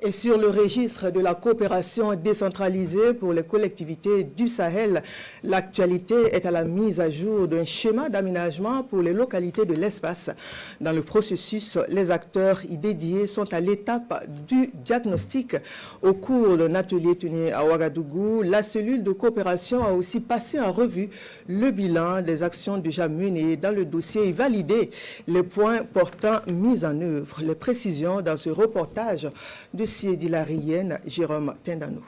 Et sur le registre de la coopération décentralisée pour les collectivités du Sahel, l'actualité est à la mise à jour d'un schéma d'aménagement pour les localités de l'espace. Dans le processus, les acteurs y dédiés sont à l'étape du diagnostic. Au cours d'un atelier tenu à Ouagadougou, la cellule de coopération a aussi passé en revue le bilan des actions déjà menées dans le dossier et validé les points portant mise en œuvre. Les précisions dans ce reportage de Siedilarienne, Jérôme Tendanou.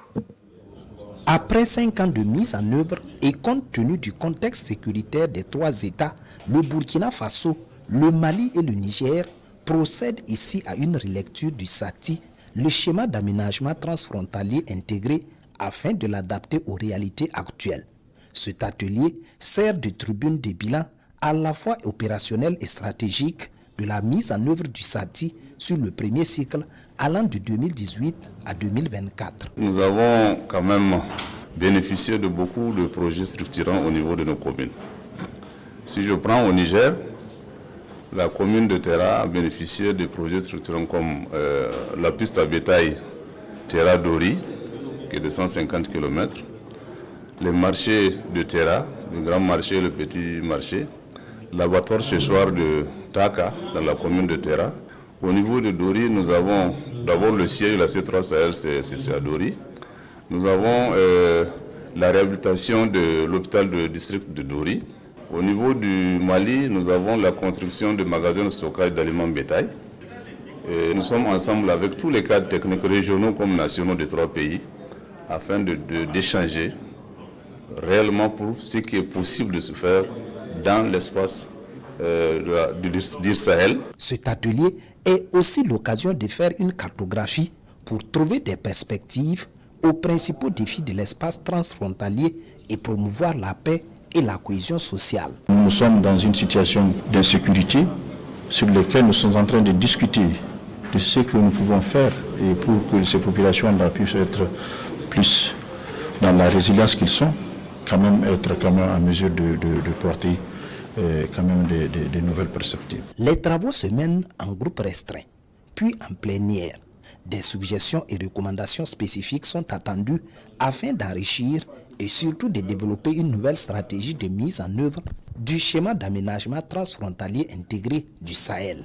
Après 5 ans de mise en œuvre et compte tenu du contexte sécuritaire des 3 États, le Burkina Faso, le Mali et le Niger procèdent ici à une relecture du SATI, le schéma d'aménagement transfrontalier intégré, afin de l'adapter aux réalités actuelles. Cet atelier sert de tribune de bilan à la fois opérationnel et stratégique de la mise en œuvre du SATI sur le premier cycle allant de 2018 à 2024. Nous avons quand même bénéficié de beaucoup de projets structurants au niveau de nos communes. Si je prends au Niger, la commune de Terra a bénéficié de projets structurants comme la piste à bétail Terra-Dori, qui est de 150 km, les marchés de Terra, le grand marché et le petit marché, l'abattoir séchoir de Taka dans la commune de Terra. Au niveau de Dori, nous avons d'abord le siège de la C3 Sahel, c'est à Dori. Nous avons la réhabilitation de l'hôpital de district de Dori. Au niveau du Mali, nous avons la construction de magasins de stockage d'aliments bétail. Et nous sommes ensemble avec tous les cadres techniques régionaux comme nationaux des 3 pays afin d'échanger réellement pour ce qui est possible de se faire dans l'espace du Sahel. Cet atelier est aussi l'occasion de faire une cartographie pour trouver des perspectives aux principaux défis de l'espace transfrontalier et promouvoir la paix et la cohésion sociale. Nous sommes dans une situation d'insécurité sur laquelle nous sommes en train de discuter de ce que nous pouvons faire et pour que ces populations puissent être plus dans la résilience qu'ils sont, être en mesure de porter des nouvelles perspectives. Les travaux se mènent en groupe restreint, puis en plénière. Des suggestions et recommandations spécifiques sont attendues afin d'enrichir et surtout de développer une nouvelle stratégie de mise en œuvre du schéma d'aménagement transfrontalier intégré du Sahel.